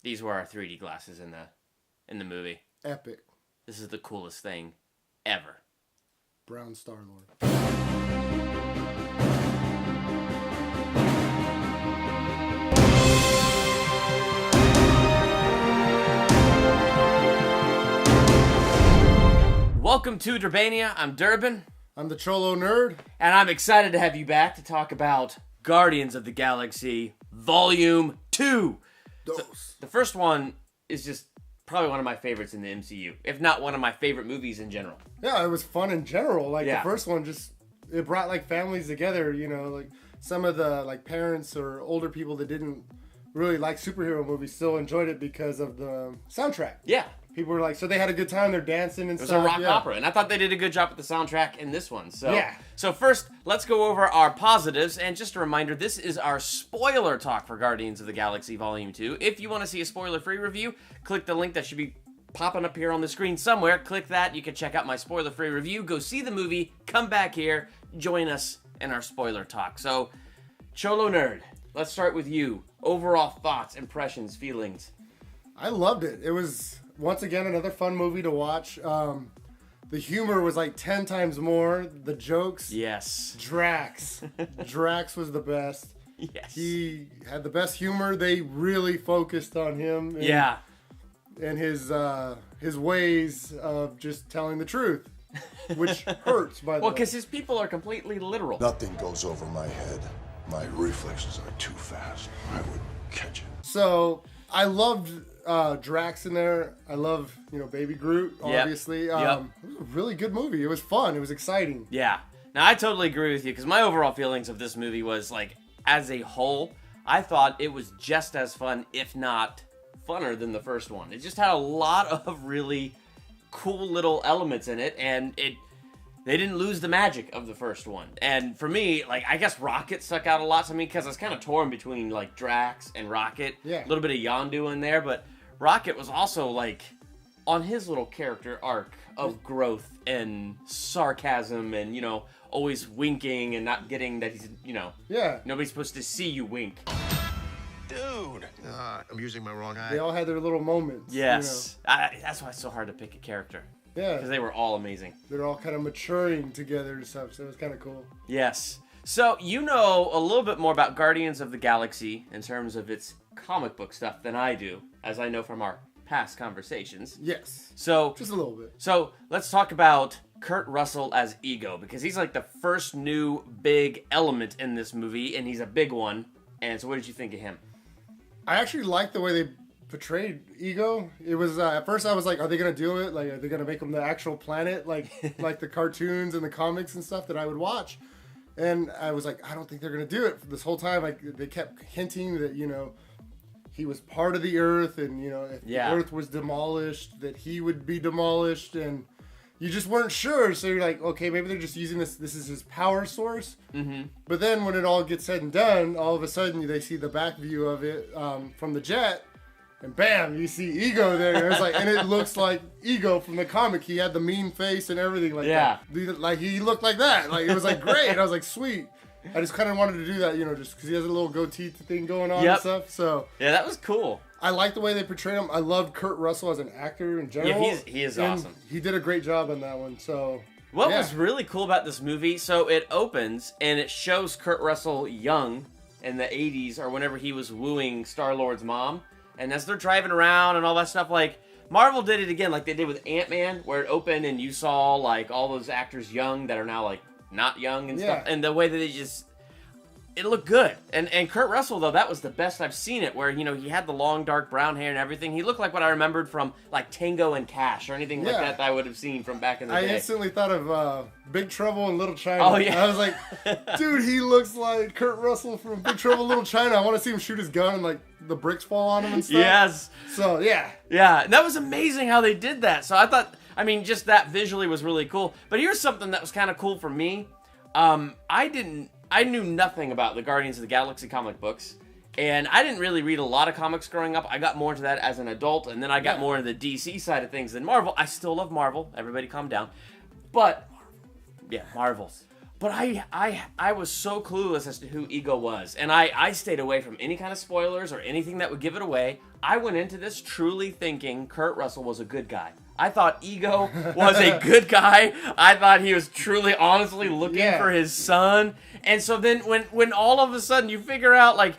These were our 3D glasses in the movie. Epic. This is the coolest thing ever. Brown Star-Lord. Welcome to Durbania. I'm Durbin. I'm the Cholo nerd. And I'm excited to have you back to talk about Guardians of the Galaxy Volume 2. So, the first one is just probably one of my favorites in the MCU, if not one of my favorite movies in general. Yeah, it was fun in general. The first one it brought families together, some of the parents or older people that didn't really like superhero movies still enjoyed it because of the soundtrack. Yeah. People were so they had a good time, they're dancing and stuff. It was a rock opera, and I thought they did a good job with the soundtrack in this one. So, yeah. So first, let's go over our positives, and just a reminder, this is our spoiler talk for Guardians of the Galaxy Volume 2. If you want to see a spoiler-free review, click the link that should be popping up here on the screen somewhere. Click that, you can check out my spoiler-free review, go see the movie, come back here, join us in our spoiler talk. So, Cholo Nerd, let's start with you. Overall thoughts, impressions, feelings. I loved it. It was... Once again, another fun movie to watch. The humor was 10 times more. The jokes. Yes. Drax. Drax was the best. Yes. He had the best humor. They really focused on him. And his ways of just telling the truth, which hurts, by the way. Well, because his people are completely literal. Nothing goes over my head. My reflexes are too fast. I would catch it. So, I loved... Drax in there. I love, Baby Groot, obviously. Yep. It was a really good movie. It was fun. It was exciting. Yeah. Now, I totally agree with you, because my overall feelings of this movie was, as a whole, I thought it was just as fun, if not funner than the first one. It just had a lot of really cool little elements in it, and they didn't lose the magic of the first one. And for me, I guess Rocket stuck out a lot to me, because I was kind of torn between, Drax and Rocket. Yeah. A little bit of Yondu in there, but Rocket was also, on his little character arc of growth and sarcasm and, always winking and not getting that he's, Yeah. nobody's supposed to see you wink. Dude! I'm using my wrong eye. They all had their little moments. Yes. That's why it's so hard to pick a character. Yeah. Because they were all amazing. They're all kind of maturing together and stuff, so it was kind of cool. Yes. So, you know a little bit more about Guardians of the Galaxy in terms of its comic book stuff than I do, as I know from our past conversations. Yes. So, just a little bit. So, let's talk about Kurt Russell as Ego, because he's the first new big element in this movie, and he's a big one. And so what did you think of him? I actually liked the way they portrayed Ego. It was, at first I was are they going to do it? Are they going to make him the actual planet, like the cartoons and the comics and stuff that I would watch? And I was I don't think they're going to do it. This whole time, they kept hinting that, he was part of the Earth, and, if the Earth was demolished, that he would be demolished, and you just weren't sure. So you're okay, maybe they're just using this is his power source. Mm-hmm. But then when it all gets said and done, all of a sudden they see the back view of it from the jet, and bam, you see Ego there. And it's and it looks like Ego from the comic. He had the mean face and everything that. He looked like that. It was great. And I was sweet. I just kind of wanted to do that, just because he has a little goatee thing going on and stuff. So yeah, that was cool. I like the way they portrayed him. I loved Kurt Russell as an actor in general. Yeah, he is awesome. He did a great job on that one. So what was really cool about this movie? So it opens and it shows Kurt Russell young in the 80s or whenever he was wooing Star-Lord's mom, and as they're driving around and all that stuff, Marvel did it again, like they did with Ant-Man, where it opened and you saw all those actors young that are now not young and stuff, and the way that it looked good. And Kurt Russell, though, that was the best I've seen it, where, he had the long, dark brown hair and everything. He looked like what I remembered from, Tango and Cash or anything like that I would have seen from back in the day. I instantly thought of Big Trouble in Little China. Oh, yeah. I was dude, he looks like Kurt Russell from Big Trouble in Little China. I want to see him shoot his gun and, the bricks fall on him and stuff. Yes. So, yeah. Yeah, and that was amazing how they did that. So I thought, just that visually was really cool. But here's something that was kind of cool for me. I knew nothing about the Guardians of the Galaxy comic books, and I didn't really read a lot of comics growing up. I got more into that as an adult, and then I got more into the DC side of things than Marvel. I still love Marvel. Everybody calm down. But, Marvel. But I was so clueless as to who Ego was, and I stayed away from any kind of spoilers or anything that would give it away. I went into this truly thinking Kurt Russell was a good guy. I thought Ego was a good guy. I thought he was truly, honestly looking for his son. And so then when all of a sudden you figure out, like,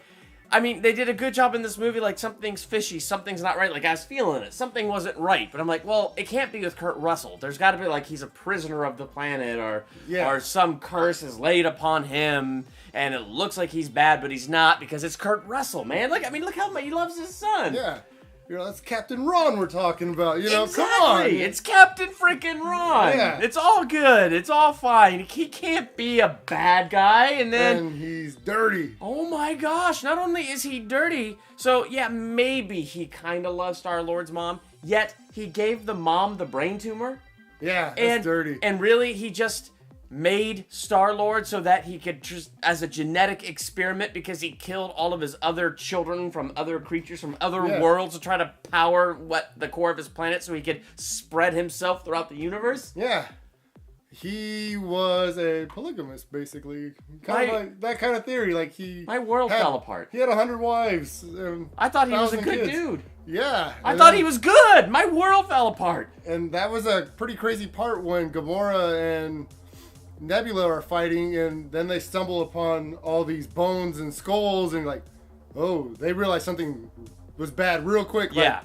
I mean, they did a good job in this movie, like, something's fishy, something's not right. Like, I was feeling it. Something wasn't right. But I'm like, well, it can't be with Kurt Russell. There's got to be, like, he's a prisoner of the planet, or some curse is laid upon him, and it looks like he's bad, but he's not, because it's Kurt Russell, man. Like, I mean, look how much he loves his son. Yeah. You know, that's Captain Ron we're talking about. You know, exactly. Come on. It's Captain freaking Ron. Yeah. It's all good. It's all fine. He can't be a bad guy, and he's dirty. Oh my gosh, not only is he dirty, so yeah, maybe he kind of loves Star-Lord's mom, yet he gave the mom the brain tumor. Yeah, that's dirty. And really, he just made Star-Lord so that he could just, as a genetic experiment, because he killed all of his other children from other creatures from other worlds to try to power the core of his planet so he could spread himself throughout the universe. Yeah. He was a polygamist, basically. Kind of like that kind of theory. Like my world fell apart. He had 100 wives. I thought he was a good kids. dude. Yeah. I thought he was good. My world fell apart. And that was a pretty crazy part when Gamora and Nebula are fighting, and then they stumble upon all these bones and skulls, and like, oh, they realize something was bad real quick. Like,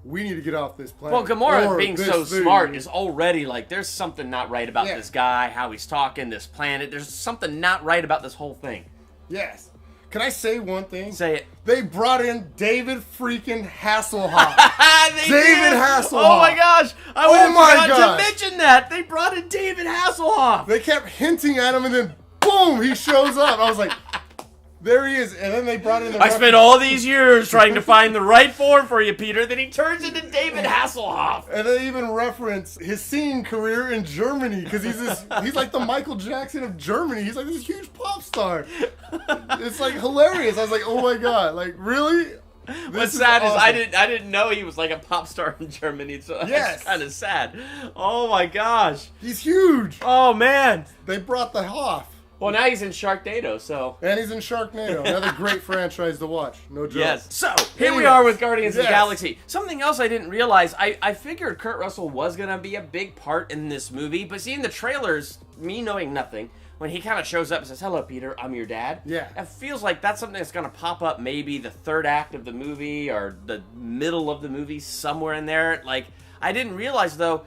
we need to get off this planet. Well, Gamora being so smart is already like, there's something not right about this guy, how he's talking, this planet. There's something not right about this whole thing. Yes. Can I say one thing? Say it. They brought in David freaking Hasselhoff. David Hasselhoff. Oh my gosh. I would have forgot to mention that. They brought in David Hasselhoff. They kept hinting at him, and then boom, he shows up. I was like, there he is. And then they brought in the... I spent all these years trying to find the right form for you, Peter. Then he turns into David Hasselhoff. And they even reference his singing career in Germany, because he's like the Michael Jackson of Germany. He's like this huge pop star. It's like hilarious. I was like, oh my god, like really? What's sad is I didn't know he was like a pop star in Germany, so that's kind of sad. Oh my gosh, he's huge. Oh man, they brought the Hoff. Well, now he's in Sharknado, so... And he's in Sharknado, another great franchise to watch. No joke. Yes. So, here we are with Guardians of the Galaxy. Something else I didn't realize, I figured Kurt Russell was going to be a big part in this movie, but seeing the trailers, me knowing nothing, when he kind of shows up and says, hello, Peter, I'm your dad. Yeah. It feels like that's something that's going to pop up maybe the third act of the movie or the middle of the movie, somewhere in there. Like, I didn't realize, though,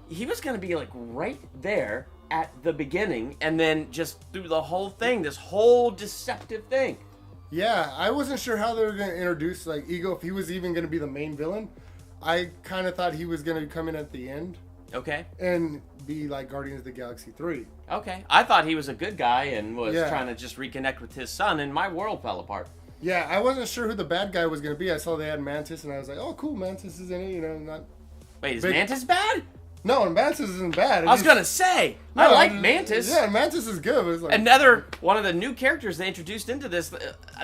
he was going to be, like, right there at the beginning, and then just through the whole thing, this whole deceptive thing. Yeah, I wasn't sure how they were going to introduce, like, Ego, if he was even going to be the main villain. I kind of thought he was going to come in at the end. Okay. And be like Guardians of the Galaxy 3. Okay. I thought he was a good guy and was trying to just reconnect with his son, and my world fell apart. Yeah, I wasn't sure who the bad guy was going to be. I saw they had Mantis, and I was like, oh, cool, Mantis is in it, you know, not... Wait, is Mantis bad? No, Mantis isn't bad. I was going to say, I like Mantis. Yeah, Mantis is good. But it's like, another one of the new characters they introduced into this,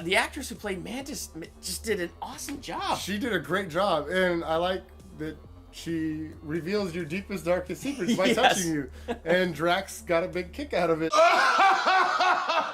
the actress who played Mantis just did an awesome job. She did a great job, and I like that she reveals your deepest, darkest secrets by touching you. And Drax got a big kick out of it.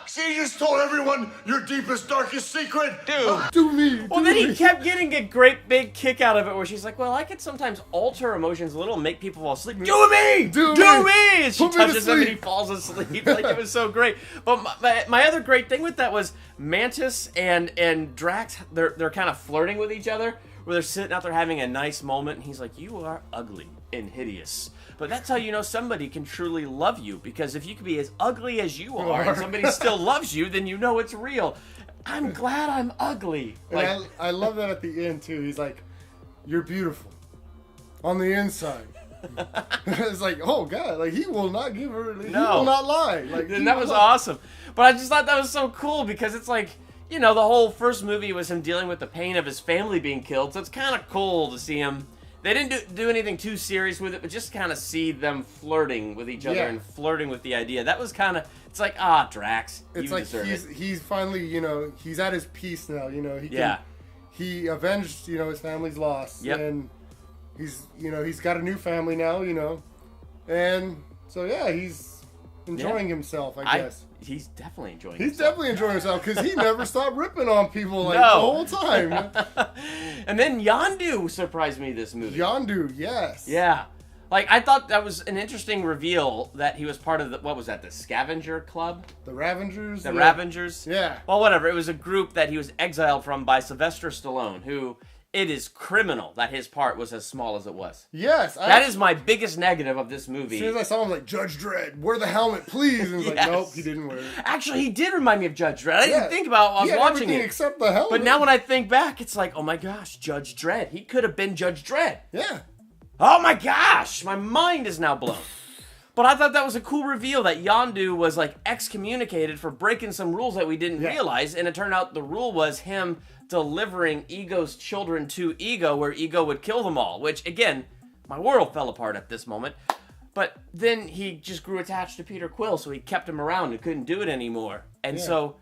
She just told everyone your deepest, darkest secret. Dude. Do me. Well, then he kept getting a great big kick out of it where she's like, well, I could sometimes alter emotions a little and make people fall asleep. Do me! Do me! And she touches him and he falls asleep. Like, it was so great. But my other great thing with that was Mantis and Drax, they're kind of flirting with each other, where they're sitting out there having a nice moment, and he's like, you are ugly and hideous. But that's how you know somebody can truly love you, because if you can be as ugly as you are and somebody still loves you, then you know it's real. I'm glad I'm ugly. And I love that at the end, too. He's like, you're beautiful on the inside. It's like, oh, God, like, he will not give her, he will not lie. Like, and that was awesome. But I just thought that was so cool, because it's like, you know, the whole first movie was him dealing with the pain of his family being killed, so it's kind of cool to see him. They didn't do anything too serious with it, but just kind of see them flirting with each other and flirting with the idea. That was kind of, it's like, Drax, it's you like deserve it. He's finally, you know, he's at his peace now, you know. He avenged, you know, his family's loss. Yep. And he's, you know, he's got a new family now, you know. And so, yeah, he's enjoying himself, I guess. He's definitely enjoying He's himself. definitely enjoying himself because he never stopped ripping on people like No. the whole time. And then Yondu surprised me this movie. Yondu, yes. Yeah. Like, I thought that was an interesting reveal that he was part of the, what was that, the Scavenger Club? The Ravengers? The Ravengers? Yeah. Well, whatever. It was a group that he was exiled from by Sylvester Stallone, who, it is criminal that his part was as small as it was. Yes. That is my biggest negative of this movie. As soon as I saw him, like, Judge Dredd, wear the helmet, please. And he's Yes. like, nope, he didn't wear it. Actually, he did remind me of Judge Dredd. I didn't Yeah. think about it while I He was had watching everything it. except the helmet. But now when I think back, it's like, oh my gosh, Judge Dredd. He could have been Judge Dredd. Yeah. Oh my gosh, my mind is now blown. But I thought that was a cool reveal that Yondu was like excommunicated for breaking some rules that we didn't realize, and it turned out the rule was him delivering Ego's children to Ego, where Ego would kill them all, which again, my world fell apart at this moment. But then he just grew attached to Peter Quill, so he kept him around and couldn't do it anymore. And so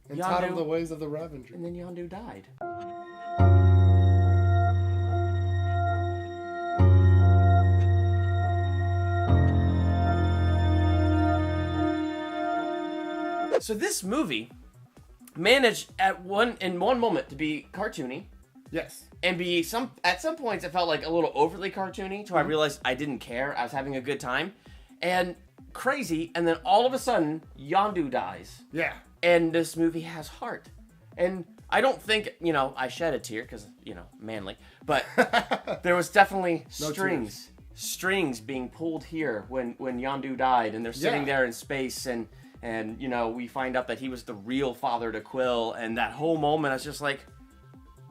And taught him the ways of the Ravager. and then Yondu died. So this movie managed in one moment to be cartoony Yes. and be at some points it felt like a little overly cartoony till I realized I didn't care. I was having a good time and crazy, and then all of a sudden Yondu dies. Yeah. And this movie has heart. And I don't think, I shed a tear because, manly, but there was definitely strings being pulled here when Yondu died, and they're sitting there in space, and we find out that he was the real father to Quill, and that whole moment I was just like,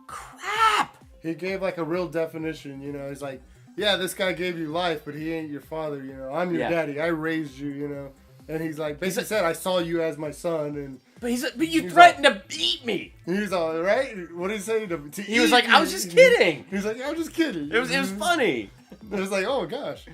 crap! He gave like a real definition, he's like, yeah, this guy gave you life, but he ain't your father, I'm your daddy, I raised you, and he's like, basically said, I saw you as my son, and... But you threatened to eat me! He's all, right? What did he say? He was like, I was just kidding! He's like, I was just kidding. It was funny! It was like, oh gosh.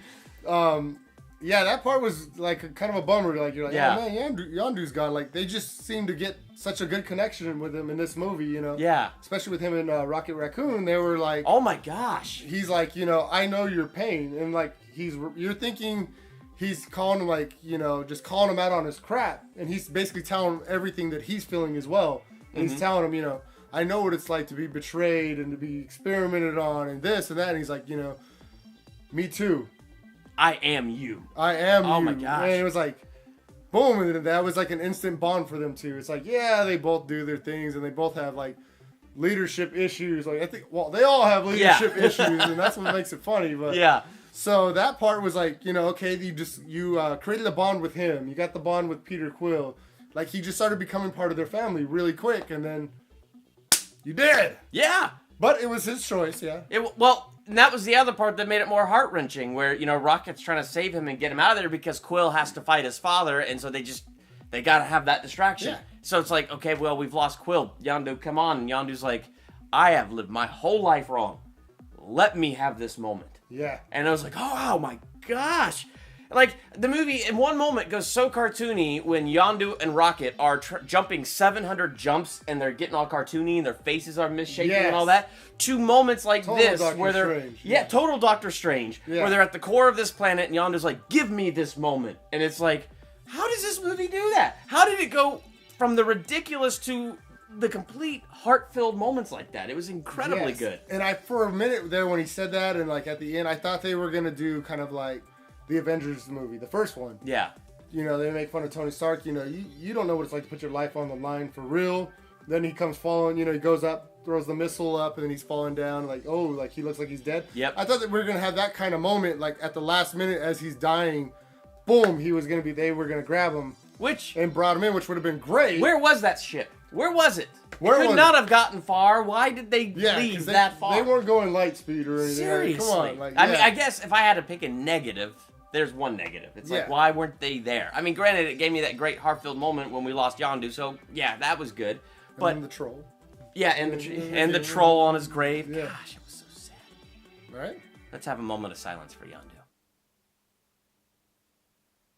Yeah, that part was like kind of a bummer. Like, you're like, oh man, Yondu's gone. Like, they just seem to get such a good connection with him in this movie, Yeah. Especially with him and Rocket Raccoon. They were like, oh my gosh. He's like, I know your pain. And like, you're thinking he's calling him like, just calling him out on his crap. And he's basically telling him everything that he's feeling as well. And he's telling him, I know what it's like to be betrayed and to be experimented on and this and that. And he's like, me too. I am you. I am you. Oh my gosh. And it was like, boom. And that was like an instant bond for them too. It's like, yeah, they both do their things and they both have like leadership issues. Like, I think, they all have leadership issues, and that's what makes it funny. But yeah. So that part was like, okay, you created a bond with him. You got the bond with Peter Quill. Like, he just started becoming part of their family really quick, and then you did. Yeah. But it was his choice, yeah. And that was the other part that made it more heart-wrenching, where, Rocket's trying to save him and get him out of there because Quill has to fight his father, and so they gotta have that distraction. Yeah. So it's like, okay, well, we've lost Quill. Yondu, come on. And Yondu's like, I have lived my whole life wrong. Let me have this moment. Yeah. And I was like, oh my gosh. Like, the movie, in one moment, goes so cartoony when Yondu and Rocket are jumping 700 jumps, and they're getting all cartoony, and their faces are misshapen and all that, to moments like Total this, Doctor where they're... Strange. Yeah, total Doctor Strange. Yeah. Where they're at the core of this planet, and Yondu's like, give me this moment. And it's like, how does this movie do that? How did it go from the ridiculous to the complete heart-filled moments like that? It was incredibly good. And for a minute there when he said that, and like at the end, I thought they were going to do kind of like the Avengers movie, the first one. Yeah. They make fun of Tony Stark. You don't know what it's like to put your life on the line for real. Then he comes falling, he goes up, throws the missile up, and then he's falling down. Like, oh, like he looks like he's dead. Yep. I thought that we were going to have that kind of moment, like at the last minute as he's dying, boom, they were going to grab him. And brought him in, which would have been great. Where was that ship? Where was it? Where it could not have gotten far. Why did they leave that far? They weren't going light speed or anything. Seriously. Come on. Like, I mean, I guess if I had to pick a negative, there's one negative. It's like, Yeah. why weren't they there? I mean, granted, it gave me that great heart-filled moment when we lost Yondu, so yeah, that was good. But and the troll. Yeah, and the troll on his grave. Yeah. Gosh, it was so sad. Right? Let's have a moment of silence for Yondu.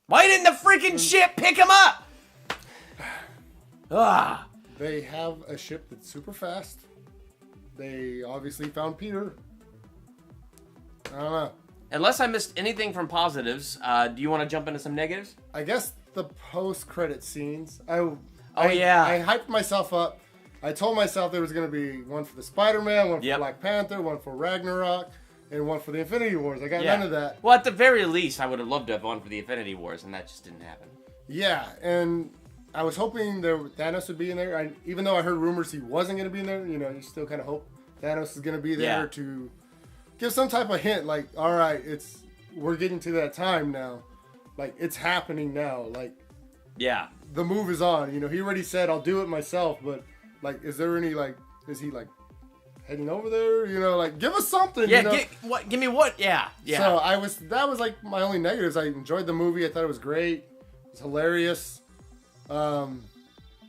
Why didn't the freaking ship pick him up? Ah. They have a ship that's super fast. They obviously found Peter. I don't know. unless I missed anything from positives, do you want to jump into some negatives? I guess the post-credit scenes. I hyped myself up. I told myself there was going to be one for the Spider-Man, one for Black Panther, one for Ragnarok, and one for the Infinity Wars. I got none of that. Well, at the very least, I would have loved to have one for the Infinity Wars, and that just didn't happen. Yeah, and I was hoping Thanos would be in there. Even though I heard rumors he wasn't going to be in there, you still kind of hope Thanos is going to be there to give some type of hint. Like, all right, we're getting to that time now. Like, it's happening now. Like, the move is on. He already said, I'll do it myself, but, like, is there any, like, is he, like, heading over there? Like, give us something. Yeah, give me what? Yeah. So that was like my only negatives. I enjoyed the movie. I thought it was great. It was hilarious. I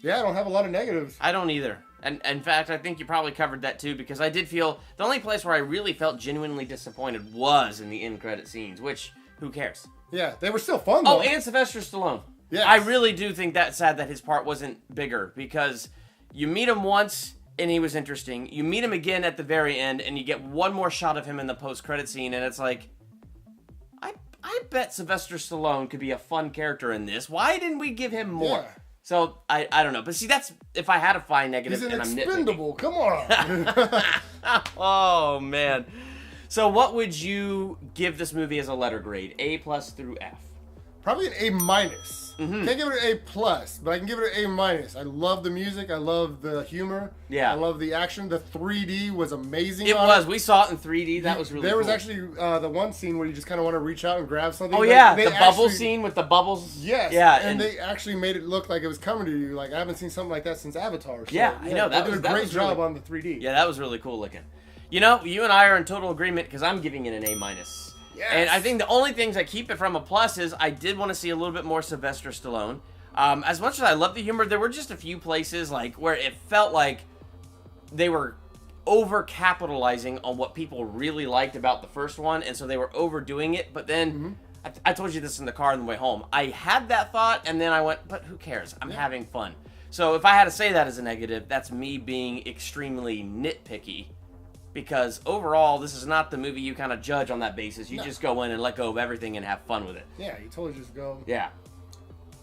don't have a lot of negatives. I don't either. And in fact, I think you probably covered that too, because I did feel the only place where I really felt genuinely disappointed was in the end credit scenes, which, who cares? Yeah, they were still fun though. Oh, and Sylvester Stallone. Yeah. I really do think that's sad that his part wasn't bigger, because you meet him once and he was interesting. You meet him again at the very end and you get one more shot of him in the post-credit scene, and it's like, I bet Sylvester Stallone could be a fun character in this. Why didn't we give him more? Yeah. So, I don't know. But see, that's, if I had to find negative, He's an and I'm expendable. nitpicking. Come on. Oh, man. So what would you give this movie as a letter grade? A+ through F? Probably an A-. Can't give it an A+, but I can give it an A-. I love the music. I love the humor. Yeah. I love the action. The 3D was amazing. It was. We saw it in 3D. That was really cool. There was actually the one scene where you just kind of want to reach out and grab something. Oh, yeah. The bubble scene with the bubbles. Yes. Yeah. And they actually made it look like it was coming to you. Like, I haven't seen something like that since Avatar. So, yeah, I know. They did a great job on the 3D. Yeah, that was really cool looking. You and I are in total agreement, because I'm giving it an A-. Yes. And I think the only things I keep it from a plus is I did want to see a little bit more Sylvester Stallone. As much as I love the humor, there were just a few places like where it felt like they were over-capitalizing on what people really liked about the first one, and so they were overdoing it. But then, I told you this in the car on the way home, I had that thought, and then I went, but who cares? I'm having fun. So if I had to say that as a negative, that's me being extremely nitpicky. Because overall, this is not the movie you kind of judge on that basis. You just go in and let go of everything and have fun with it. Yeah, you totally just go. Yeah.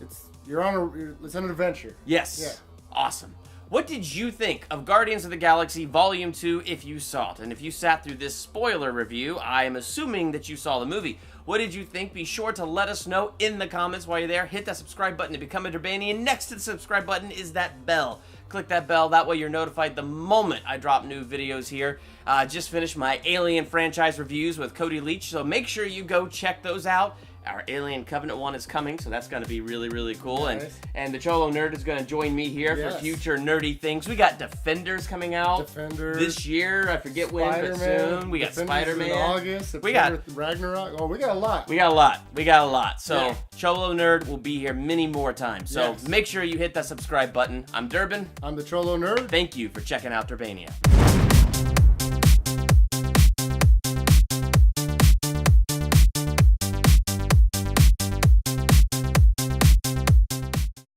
It's an adventure. Yes. Yeah. Awesome. What did you think of Guardians of the Galaxy Volume 2 if you saw it? And if you sat through this spoiler review, I am assuming that you saw the movie. What did you think? Be sure to let us know in the comments while you're there. Hit that subscribe button to become a Durbanian. Next to the subscribe button is that bell. Click that bell. That way you're notified the moment I drop new videos here. Just finished my Alien franchise reviews with Cody Leach, so make sure you go check those out. Our Alien Covenant one is coming, so that's going to be really, really cool. Nice. And the Cholo Nerd is going to join me here for future nerdy things. We got Defenders coming out this year. I forget when, but soon. We got Spider-Man. In August. We got Ragnarok. Oh, we got a lot. We got a lot. So Cholo Nerd will be here many more times. So make sure you hit that subscribe button. I'm Durbin. I'm the Cholo Nerd. Thank you for checking out Durbania.